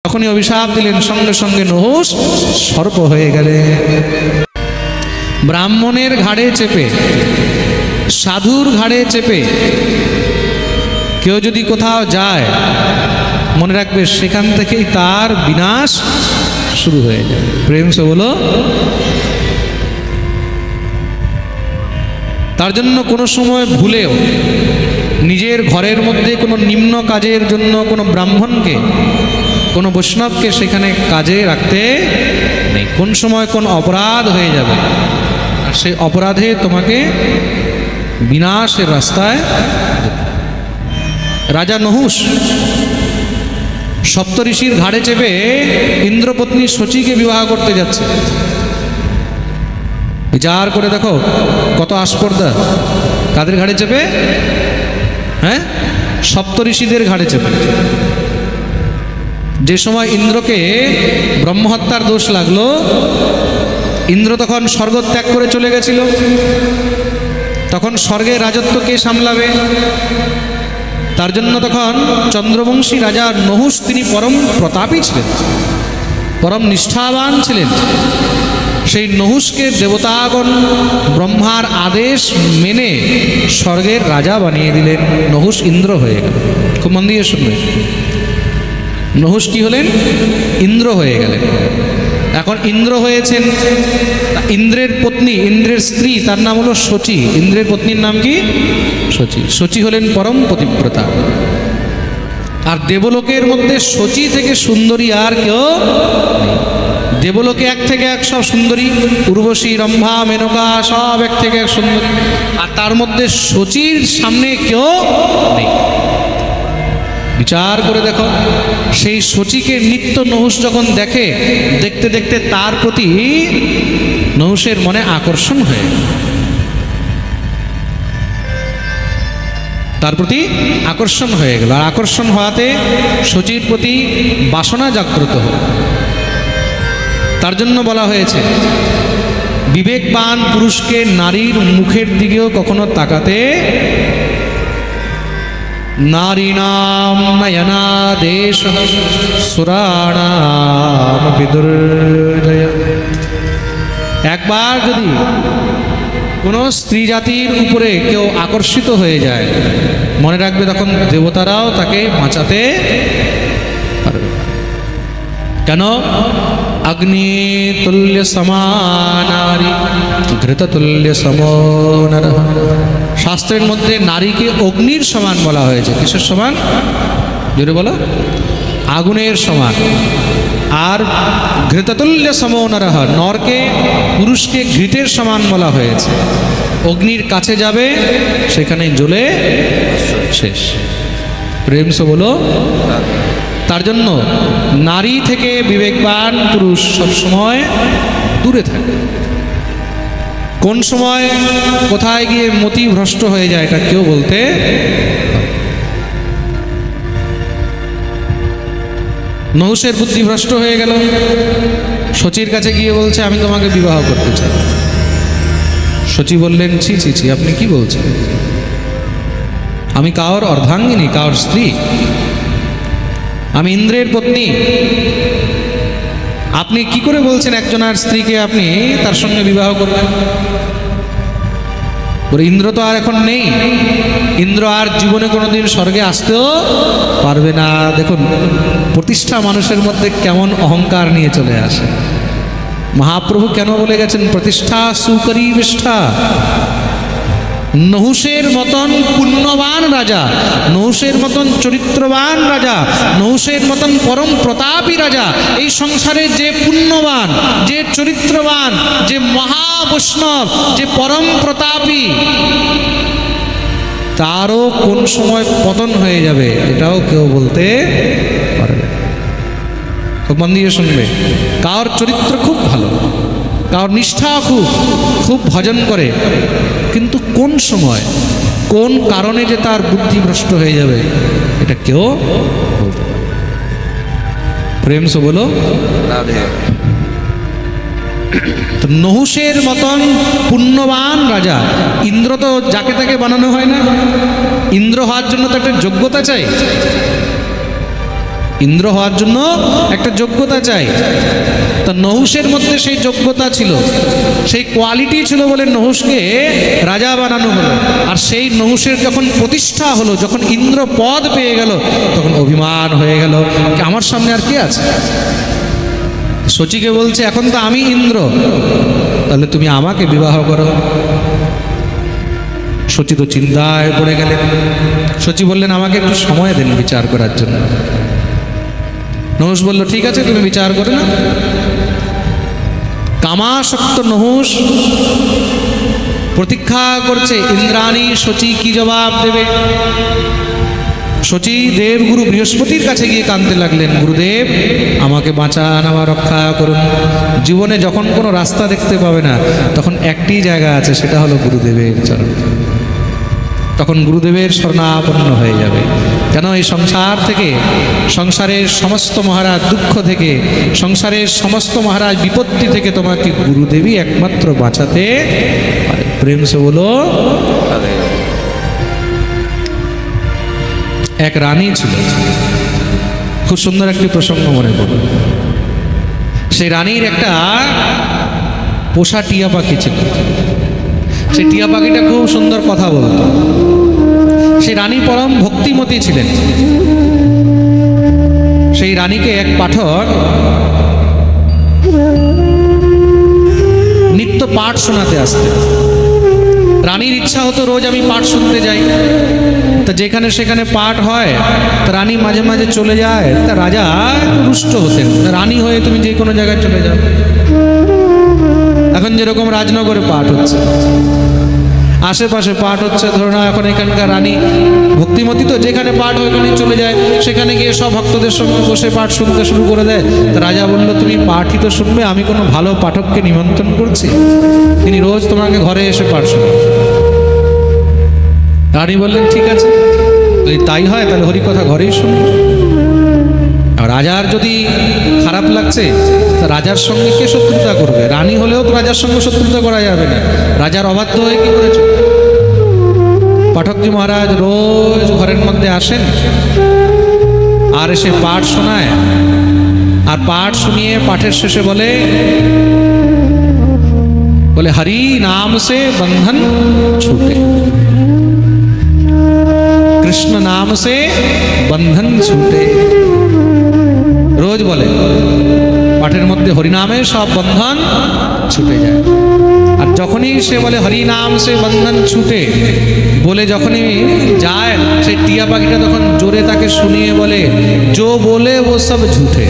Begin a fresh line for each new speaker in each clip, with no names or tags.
তখনই অভিশাপ দিলেন, সঙ্গে সঙ্গে নহুষ সর্প হয়ে গেলেন। ব্রাহ্মণের ঘাড়ে চেপে, সাধুর ঘাড়ে চেপে কেউ যদি কোথাও যায়, মনে রাখবে সেখান থেকেই তার বিনাশ শুরু হয়ে যায়। প্রেম সে বলো। তার জন্য কোনো সময় ভুলেও নিজের ঘরের মধ্যে কোনো নিম্ন কাজের জন্য কোনো ব্রাহ্মণকে, কোনো বৈষ্ণবকে সেখানে কাজে রাখতে নেই। কোন সময় কোন অপরাধ হয়ে যাবে, আর সেই অপরাধে তোমাকে বিনাশের রাস্তায়। রাজা নহুষ সপ্তঋষির ঘাড়ে চেপে ইন্দ্রপত্নী শচীকে বিবাহ করতে যাচ্ছে। বিচার করে দেখো কত আস্পর্ধা। কাদের ঘাড়ে চেপে? হ্যাঁ, সপ্তঋষিদের ঘাড়ে চেপে। যে সময় ইন্দ্রকে ব্রহ্মহত্যার দোষ লাগলো, ইন্দ্র তখন স্বর্গ ত্যাগ করে চলে গেছিল। তখন স্বর্গের রাজত্ব কে সামলাবে? তার জন্য তখন চন্দ্রবংশী রাজা নহুষ, তিনি পরম প্রতাপী ছিলেন, পরম নিষ্ঠাবান ছিলেন। সেই নহুষকে দেবতাগণ ব্রহ্মার আদেশ মেনে স্বর্গের রাজা বানিয়ে দিলেন। নহুষ ইন্দ্র হয়ে গেল। খুব মন দিয়ে শুনবে, নহুষ কি হলেন? ইন্দ্র হয়ে গেলেন। এখন ইন্দ্র হয়েছেন, ইন্দ্রের পত্নী, ইন্দ্রের স্ত্রী, তার নাম হলো শচী। ইন্দ্রের পত্নীর নাম কি? শচী। শচী হলেন পরম পতিব্রতা। আর দেবলোকের মধ্যে শচী থেকে সুন্দরী আর কেউ নেই। দেবলোকে এক থেকে এক সব সুন্দরী, উর্বশী, রম্ভা, মেনকা, সব এক থেকে এক সুন্দরী। আর তার মধ্যে শচীর সামনে কেউ নেই। বিচার করে দেখো, সেই শচীকে নিত্য নহুষ যখন দেখে, দেখতে দেখতে তার প্রতি নহুষের মনে আকর্ষণ হয়ে, তার প্রতি আকর্ষণ হয়ে গেল। আর আকর্ষণ হওয়াতে শচীর প্রতি বাসনা জাগ্রত হল। তার জন্য বলা হয়েছে, বিবেকবান পুরুষকে নারীর মুখের দিকেও কখনো তাকাতে, নারীনাম নয়নাদেশ সুরাণাম বিদুর্জয়। একবার যদি কোনো স্ত্রী জাতির উপরে কেউ আকর্ষিত হয়ে যায়, মনে রাখবে তখন দেবতারাও তাকে বাঁচাতে পারবে। কেন? অগ্নি তুল্য সমানারি ঘৃততুল্য সমো নরঃ। শাস্ত্রের মধ্যে নারীকে অগ্নির সমান বলা হয়েছে। কিসের সমান? জোরে বলো। আগুনের সমান। আর ঘৃততুল্য সমো নরঃ, নরকে, পুরুষকে ঘৃতের সমান বলা হয়েছে। অগ্নির কাছে যাবে, সেখানে জ্বলে শেষ। প্রেম সে বলো। তার জন্য নারী থেকে বিবেকবান পুরুষ সবসময় দূরে থাকে। কোন সময় কোথায় গিয়ে মতি ভ্রষ্ট হয়ে যায়, এটা কেউ বলতে। নহুষের বুদ্ধি ভ্রষ্ট হয়ে গেল। শচীর কাছে গিয়ে বলছে, আমি তোমাকে বিবাহ করতে চাই। শচী বললেন, ছি ছি ছি, আপনি কি বলছেন? আমি কার অর্ধাঙ্গিনী, কার স্ত্রী, আমি ইন্দ্রের পত্নী। আপনি কি করে বলছেন একজনের স্ত্রীকে আপনি তার সঙ্গে বিবাহ করবেন? বলে, ইন্দ্র তো আর এখন নেই, ইন্দ্র আর জীবনে কোনোদিন স্বর্গে আসতেও পারবে না। দেখুন প্রতিষ্ঠা মানুষের মধ্যে কেমন অহংকার নিয়ে চলে আসে। মহাপ্রভু কেন বলে গেছেন, প্রতিষ্ঠা সুকরি বিষ্ঠা। নহুষের মতন পুণ্যবান রাজা, নহুষের মতন চরিত্রবান রাজা, নহুষের মতন পরম প্রতাপী রাজা এই সংসারে যে পুণ্যবান, যে চরিত্রবান, যে মহাবৈষ্ণব, যে পরম প্রতাপী, তারও কোন সময় পতন হয়ে যাবে এটাও কেউ বলতে পারবে। খুব মন দিয়ে শুনবে। কার চরিত্র খুব ভালো, কার নিষ্ঠা খুব ভজন করে, কিন্তু কোন সময় কোন কারণে যে তার বুদ্ধি ভ্রষ্ট হয়ে যাবে এটা কেউ বলতে পারে। প্রেম সে বলো। তো নহুষের মতন পুণ্যবান রাজা, ইন্দ্র তো যাকে তাকে বানানো হয় না। ইন্দ্র হওয়ার জন্য তো একটা যোগ্যতা চাই। ইন্দ্র হওয়ার জন্য একটা যোগ্যতা চাই। তা নহুষের মধ্যে সেই যোগ্যতা ছিল, সেই কোয়ালিটি ছিল বলে নহুষকে রাজা বানানো হলো। আর সেই নহুষের যখন প্রতিষ্ঠা হলো, যখন ইন্দ্র পদ পেয়ে গেল, তখন অভিমান হয়ে গেল, আমার সামনে আর কে আছে। শচীকে বলছে, এখন তো আমি ইন্দ্র, তাহলে তুমি আমাকে বিবাহ করো। শচী তো চিন্তায় পড়ে গেলেন। শচী বললেন, আমাকে একটু সময় দেন বিচার করার জন্য। নহুষ বলল, ঠিক আছে, তুমি বিচার করে না। কামাসক্ত নহুষ প্রতীক্ষা করছে ইন্দ্রাণী শচী কি জবাব দেবে। শচী দেবগুরু বৃহস্পতির কাছে গিয়ে কাঁদতে লাগলেন, গুরুদেব আমাকে বাঁচান, আমার রক্ষা করুন। জীবনে যখন কোনো রাস্তা দেখতে পাবে না, তখন একটি জায়গা আছে, সেটা হলো গুরুদেবের চরণ। তখন গুরুদেবের শরণাপন্ন হয়ে যাবে। কেন এই সংসার থেকে, সংসারের সমস্ত মহারাজ দুঃখ থেকে, সংসারের সমস্ত মহারাজ বিপত্তি থেকে তোমাকে গুরুদেবী একমাত্র বাঁচাতে পারে। প্রেম সে বলো। এক রানী ছিল, খুব সুন্দর একটি প্রসঙ্গ মনে পড়ল। সেই রানীর একটা পোষা টিয়া পাখি ছিল। সেই টিয়া পাখিটা খুব সুন্দর কথা বলতো। সেই রানী পরম ভক্তিমতী ছিলেন। সেই রানীকে এক পাঠক নিত্য পাঠ শোনাতে আসতেন। রানীর ইচ্ছা হতো রোজ আমি পাঠ শুনতে যাই। তা যেখানে সেখানে পাঠ হয়, তা রানী মাঝে মাঝে চলে যায়। তা রাজা একটু রুষ্ট হতেন, রানী হয়ে তুমি যে কোনো জায়গায় চলে যাও। এখন যেরকম রাজনগরে পাঠ হচ্ছে, আশেপাশে পাঠ হচ্ছে, ধরো না এখন এখানকার রানী ভক্তিমতী, তো যেখানে পাঠ হয় ওখানে চলে যায়, সেখানে গিয়ে সব ভক্তদের সঙ্গে বসে পাঠ শুনতে শুরু করে দেয়। তা রাজা বলল, তুমি পাঠই তো শুনবে, আমি কোনো ভালো পাঠককে নিমন্ত্রণ করছি, তিনি রোজ তোমাকে ঘরে এসে পাঠ শুনবেন। রানী বললেন, ঠিক আছে, যদি তাই হয় তাহলে হরিকথা ঘরেই শুনবে। রাজার যদি খারাপ লাগছে, তা রাজার সঙ্গে কে শত্রুতা করবে? রানী হলেও তো রাজার সঙ্গে শত্রুতা করা যাবে না। রাজার অবাধ্য হয়ে কি করেছে? পাঠকজি মহারাজ রোজ ঘরের মধ্যে আসেন, আর এসে পাঠ শোনায়। আর পাঠ শুনিয়ে পাঠের শেষে বলে হরি নাম সে বন্ধন ছুটে, কৃষ্ণ নাম সে বন্ধন ছুটে। রোজ বলে, পাঠের মধ্যে হরিনামে সব বন্ধন ছুটে যায়। আর যখনই সে বলে হরি নাম সে বন্ধন ছুটে বলে যখনই যায়, সেই টিয়া পাখিটা তখন জোরে তাকে শুনিয়ে বলে, जो बोले वो सब झूठे,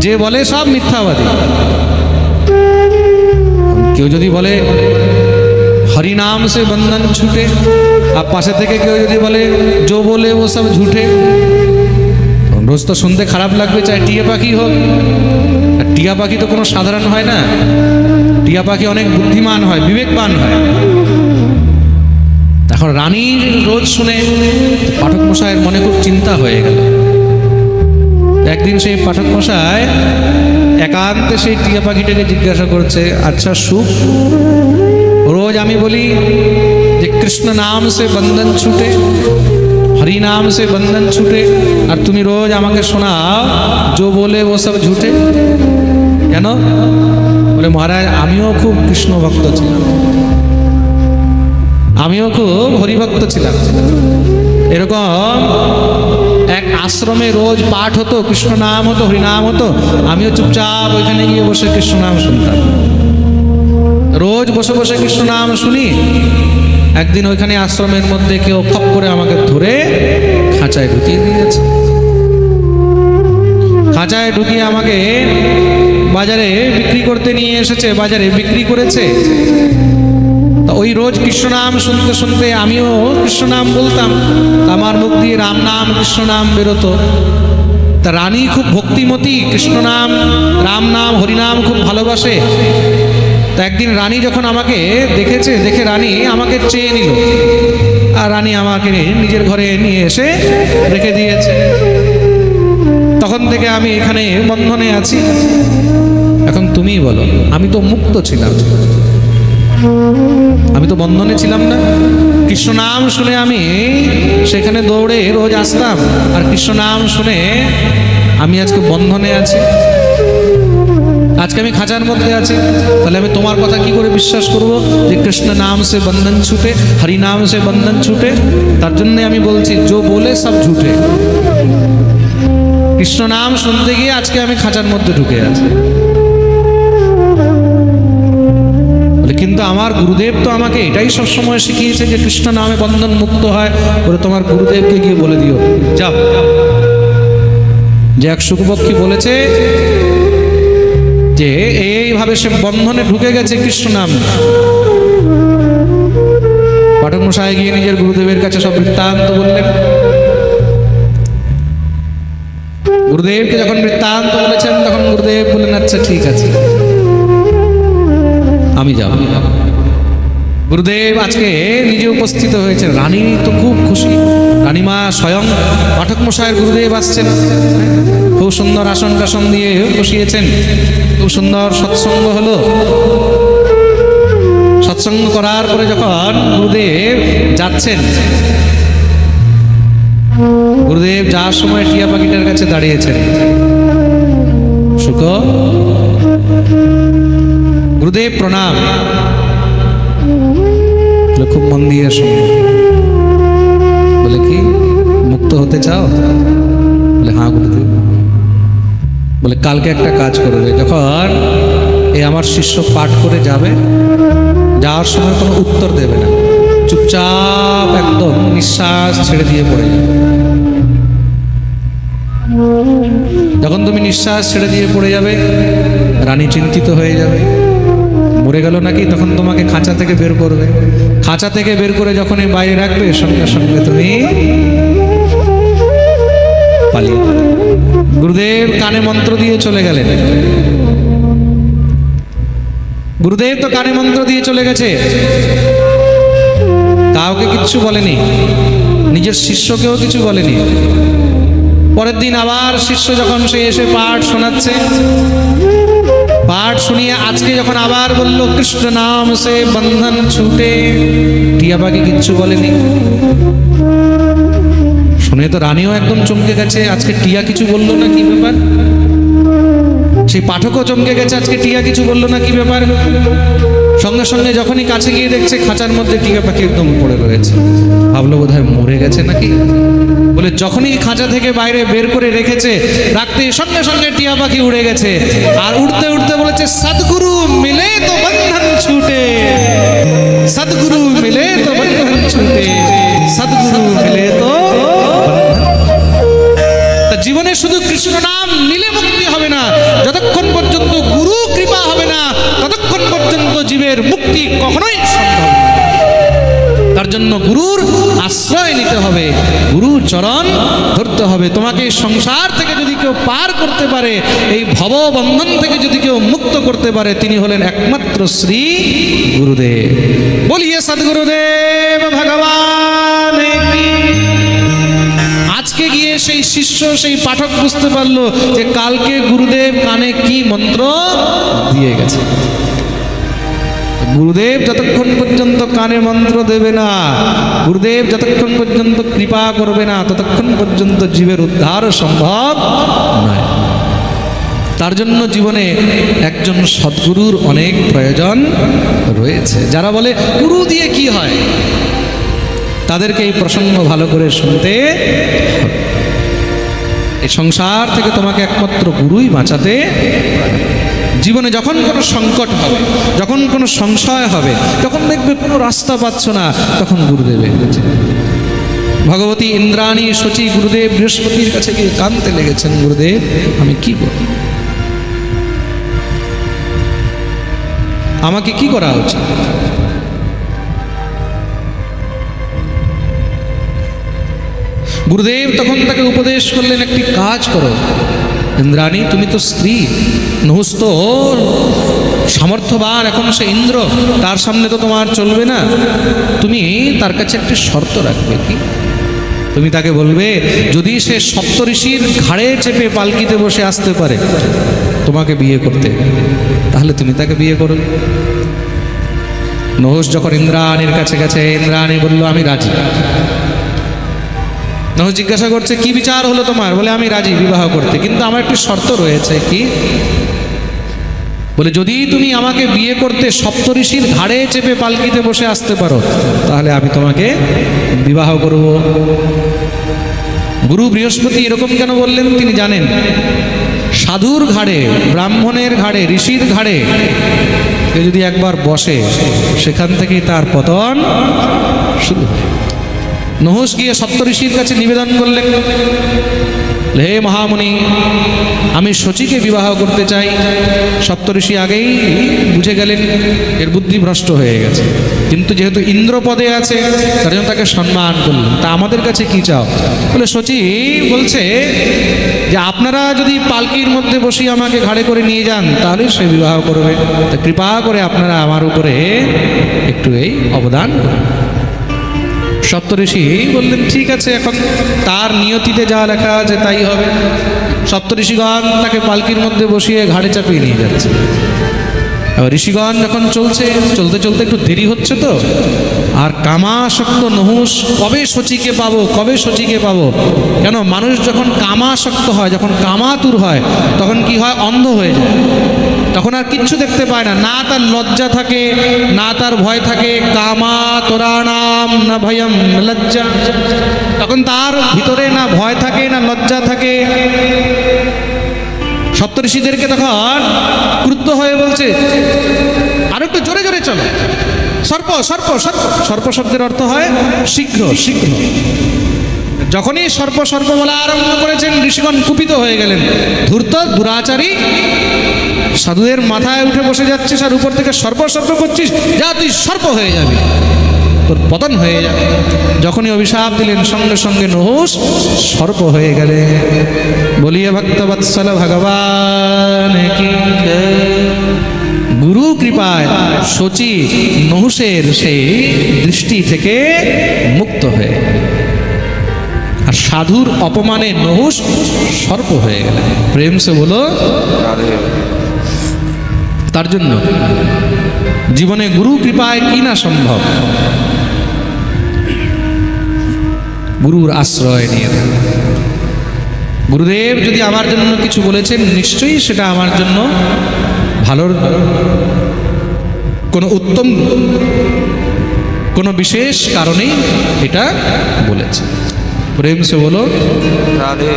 যে বলে সব মিথ্যাবাদী। কেউ যদি বলে হরি নাম সে বন্ধন ছুটে, আর পাশে থেকে কেউ যদি বলে जो बोले वो सब झूठे, রোজ তো শুনতে খারাপ লাগবে, চাই টিয়া পাখি হোক। আর টিয়া পাখি তো কোনো সাধারণ হয় না, টিয়া পাখি অনেক বুদ্ধিমান হয়, বিবেকবান হয়। এখন রানীর রোজ শুনে পাঠক মশাইয়ের মনে খুব চিন্তা হয়ে গেল। একদিন সেই পাঠক মশাই একান্তে সেই টিয়া পাখিটাকে জিজ্ঞাসা করছে, আচ্ছা সুখ, রোজ আমি বলি যে কৃষ্ণ নাম সে বন্ধন ছুটে, হরি নাম সে বন্ধন ছুটে, আর তুমি রোজ আমাকে শোনাও जो बोले वो सब झूठे, কেন? বলে, মহারাজ আমিও খুব কৃষ্ণ ভক্ত ছিলাম, আমিও খুব হরিভক্ত ছিলাম। এরকম এক আশ্রমে রোজ পাঠ হতো, কৃষ্ণ নাম হতো, হরিনাম হতো, আমিও চুপচাপ ওইখানে গিয়ে বসে কৃষ্ণ নাম শুনতাম। রোজ বসে বসে কৃষ্ণ নাম শুনি। একদিন ওইখানে আশ্রমের মধ্যে কেউ খপ করে আমাকে ধরে খাঁচায় ঢুকিয়ে দিয়েছে। খাঁচায় ঢুকিয়ে আমাকে বাজারে বিক্রি করতে নিয়ে এসেছে, বাজারে বিক্রি করেছে। তা ওই রোজ কৃষ্ণ নাম শুনতে শুনতে আমিও কৃষ্ণ নাম বলতাম, আমার মুখ দিয়ে রাম নাম কৃষ্ণ নাম বেরোতো। তা রানী খুব ভক্তিমতী, কৃষ্ণ নাম রাম নাম হরিনাম খুব ভালোবাসে। তা একদিন রানী যখন আমাকে দেখেছে, দেখে রানী আমাকে চেয়ে নিল, আর রানী আমাকে নিজের ঘরে নিয়ে এসে রেখে দিয়েছে। তখন থেকে আমি এখানে বন্ধনে আছি। এখন তুমি বলো, আমি তো মুক্ত ছিলাম, আমি তো বন্ধনে ছিলাম না। কৃষ্ণ নাম শুনে আমি সেখানে দৌড়ে রোজ আসতাম, আর কৃষ্ণ নাম শুনে আমি আজকে বন্ধনে আছি, আজকে আমি খাঁচার মধ্যে আছি। তাহলে আমি তোমার কথা কি করে বিশ্বাস করব যে কৃষ্ণ নাম সে বন্ধন ছুটে, হরি নাম সে বন্ধন ছুটে? তার জন্য আমি বলছি, जो बोले सब झूठे। কৃষ্ণ নাম শুনতে গিয়ে আজকে আমি খাঁচার মধ্যে ঢুকে আছি। কিন্তু আমার গুরুদেব তো আমাকে এটাই সবসময় শিখিয়েছে যে কৃষ্ণ নামে বন্ধন মুক্ত হয়। বলে তোমার গুরুদেবকে গিয়ে বলে দিও, যাও। যে এক শুকপক্ষী বলেছে যে এইভাবে সে বন্ধনে ঢুকে গেছে কৃষ্ণ নাম। পাঠক মশাই গিয়ে নিজের গুরুদেবের কাছে সব বৃত্তান্ত বললেন। গুরুদেবকে যখন বৃত্তান্ত বলেছেন তখন গুরুদেব বললেন, আচ্ছা ঠিক আছে, আমি যাব। গুরুদেব আজকে নিজে উপস্থিত হয়েছেন। রানী তো খুব খুশি, রানীমা স্বয়ং পাঠক মশাইয়ের গুরুদেব আসছেন, খুব সুন্দর আসন টাসন দিয়ে বসিয়েছেন, খুব সুন্দর সৎসঙ্গ হলো। সৎসঙ্গ করার পরে যখন গুরুদেব যাচ্ছেন, গুরুদেব যাওয়ার সময় টিয়া পাখিটার কাছে দাঁড়িয়েছেন। শুক, গুরুদেব প্রণাম। খুব মন দিয়ে শুনে। বলে কি মুক্ত হতে চাও? বলে হ্যাঁ গুরুদেব। বলে কালকে একটা কাজ করবে, যখন এই আমার শিষ্য পাঠ করে যাবে, যাওয়ার সময় কোনো উত্তর দেবে না, চুপচাপ একদম নিঃশ্বাস ছেড়ে দিয়ে পড়ে যাবে। যখন তুমি নিঃশ্বাস ছেড়ে দিয়ে পড়ে যাবে, রানী চিন্তিত হয়ে যাবে, মরে গেল নাকি। তখন তোমাকে খাঁচা থেকে বের করবে। খাঁচা থেকে বের করে যখনই বাইরে রাখবে, সঙ্গে সঙ্গে তুমি পালিয়ে। গুরুদেব কানে মন্ত্র দিয়ে চলে গেলেন। গুরুদেব তো কানে মন্ত্র দিয়ে চলে গেছে, কাউকে কিচ্ছু বলেনি, নিজের শিষ্যকেও কিছু বলেনি। পরের দিন আবার শিষ্য যখন সে এসে পাঠ শোনাচ্ছে, পাঠ শুনিয়ে আজকে যখন আবার বলল কৃষ্ণ নাম সে বন্ধন ছুটে, টিয়া পাখি কিচ্ছু বলেনি। শুনে তো রানীও একদম চমকে গেছে, আজকে টিয়া কিছু বললো না, কি ব্যাপার? সেই পাঠকও চমকে গেছে, আজকে টিয়া কিছু বললো না, কি ব্যাপার? সঙ্গে সঙ্গে যখনই কাছে গিয়ে দেখছে খাঁচার মধ্যে টিয়া পাখি একদম পড়ে রয়েছে, ভাবলো বোধহয় মরে গেছে নাকি। বলে যখনই খাঁচা থেকে বাইরে বের করে রেখেছে, রাখতে সঙ্গে সঙ্গে টিয়া পাখি উড়ে গেছে। আর উড়তে উড়তে বলেছে, সদ্গুরু মিলে তো বন্ধন ছুটে, সদ্গুরু মিলে তো বন্ধন ছুটে, সদ্গুরু মিলে তো। জীবনে শুধু কৃষ্ণ নাম নিলে মুক্তি হবে না, যতক্ষণ পর্যন্ত গুরু কৃপা হবে না ততক্ষণ পর্যন্ত জীবের মুক্তি কখনোই সম্ভব না। তার জন্য গুরুর আশ্রয় নিতে হবে, গুরু চরণ ধরতে হবে। তোমাকে সংসার থেকে যদি কেউ পার করতে পারে, এই ভব বন্ধন থেকে যদি কেউ মুক্ত করতে পারে, তিনি হলেন একমাত্র শ্রী গুরুদেব। বলিয়ে সদ্গুরুদেব ভগবান। আজকে গিয়ে সেই শিষ্য, সেই পাঠক বুঝতে পারলো যে কালকে গুরুদেব কানে কি মন্ত্র দিয়ে গেছে। গুরুদেব যতক্ষণ পর্যন্ত কানে মন্ত্র দেবে না, গুরুদেব যতক্ষণ পর্যন্ত কৃপা করবে না, ততক্ষণ পর্যন্ত জীবের উদ্ধার সম্ভব নয়। তার জন্য জীবনে একজন সদ্গুরুর অনেক প্রয়োজন রয়েছে। যারা বলে গুরু দিয়ে কি হয়, তাদেরকে এই প্রসঙ্গ ভালো করে শুনতে হবে। এই সংসার থেকে তোমাকে একমাত্র গুরুই বাঁচাতে পারে। জীবনে যখন কোনো সংকট হবে, যখন কোনো সংশয় হবে, যখন দেখবে কোনো রাস্তা পাচ্ছ না, তখন গুরুদেবের কাছে। ভগবতী ইন্দ্রাণী শচী গুরুদেব বৃহস্পতির কাছে গিয়ে কাঁদতে লেগেছেন, গুরুদেব আমি কি করব, আমাকে কি করা উচিত? গুরুদেব তখন তাকে উপদেশ করলেন, একটি কাজ করো ইন্দ্রাণী, তুমি তো স্ত্রী, নহুস তো সামর্থ্যবান, এখন সে ইন্দ্র, তার সামনে তো তোমার চলবে না। তুমি তার কাছে একটি শর্ত রাখবে। কি? তুমি তাকে বলবে, যদি সে সপ্তঋষির ঘাড়ে চেপে পালকিতে বসে আসতে পারে তোমাকে বিয়ে করতে, তাহলে তুমি তাকে বিয়ে করো। নহুষ যখন ইন্দ্রাণীর কাছে গেছে, ইন্দ্রাণী বলল আমি রাজি। নহুষ জিজ্ঞাসা করছে কি বিচার হলো তোমার? বলে আমি রাজি বিবাহ করতে, কিন্তু আমার একটি শর্ত রয়েছে। কি? বলে যদি তুমি আমাকে বিয়ে করতে সপ্তঋষির ঘাড়ে চেপে পালকিতে বসে আসতে পারো তাহলে আমি তোমাকে বিবাহ করব। গুরু বৃহস্পতি এরকম কেন বললেন তিনি জানেন। সাধুর ঘাড়ে, ব্রাহ্মণের ঘাড়ে, ঋষির ঘাড়ে সে যদি একবার বসে সেখান থেকেই তার পতন শুরু হয়। নহুষ গিয়ে সপ্তঋষির কাছে নিবেদন করলেন, হে মহামুনি, আমি শচীকে বিবাহ করতে চাই। সপ্তঋষি আগেই বুঝে গেলেন এর বুদ্ধি ভ্রষ্ট হয়ে গেছে, কিন্তু যেহেতু ইন্দ্র পদে আছে তার জন্য তাকে সম্মান করলেন। তা আমাদের কাছে কি চাও? বলে শচী বলছে যে আপনারা যদি পালকির মধ্যে বসিয়ে আমাকে ঘাড়ে করে নিয়ে যান তাহলে সে বিবাহ করবে। তা কৃপা করে আপনারা আমার উপরে একটু এই অবদান করুন। সপ্তঋষি বললেন ঠিক আছে, এখন তার নিয়তিতে যা লেখা আছে তাই হবে। সপ্তঋষিগণ তাকে পালকির মধ্যে বসিয়ে ঘাড়ে চাপিয়ে নিয়ে যাচ্ছে। এবার ঋষিগণ যখন চলতে চলতে একটু দেরি হচ্ছে তো, আর কামাসক্ত নহুষ কবে শচীকে পাবো, কবে শচীকে পাবো। কেন, মানুষ যখন কামাসক্ত হয়, যখন কামাতুর হয়, তখন কি হয়? অন্ধ হয়ে যায়। তখন আর কিচ্ছু দেখতে পায় না, না তার লজ্জা থাকে, না তার ভয় থাকে। কামা তোরাণাম না ভয়ম লজ্জা, তখন তার ভিতরে না ভয় থাকে না লজ্জা থাকে। সপ্তঋষিদেরকে তখন ক্রুদ্ধ হয়ে বলছে আর একটু জোরে জোরে চলো। সর্প সর্প সর্প, সর্প শব্দের অর্থ হয় শীঘ্র শীঘ্র। যখনই সর্প সর্প বলা আরম্ভ করেছেন ঋষিগণ কুপিত হয়ে গেলেন। ধূর্ত দুরাচারী, সাধুদের মাথায় উঠে বসে যাচ্ছিস আর উপর থেকে সর্প সর্প করছিস, যা তুই সর্প হয়ে যাবি, তোর পতন হয়ে যাবে। যখনই অভিশাপ দিলেন সঙ্গে সঙ্গে নহুষ সর্প হয়ে গেলে। বলিয়ে ভক্তবৎসল ভগবান কি গুরু কৃপায় শচী নহুষের সেই দৃষ্টি থেকে মুক্ত হয়ে, আর সাধুর অপমানে নহুষ সর্প হয়ে গেল। প্রেম সে বলো। তার জন্য জীবনে গুরু কৃপায় কি না সম্ভব, গুরুর আশ্রয় নিয়ে। গুরুদেব যদি আমার জন্য কিছু বলেছেন নিশ্চয়ই সেটা আমার জন্য ভালোর কোনো উত্তম কোনো বিশেষ কারণেই এটা বলেছে। প্রেম সে বলো রাধে।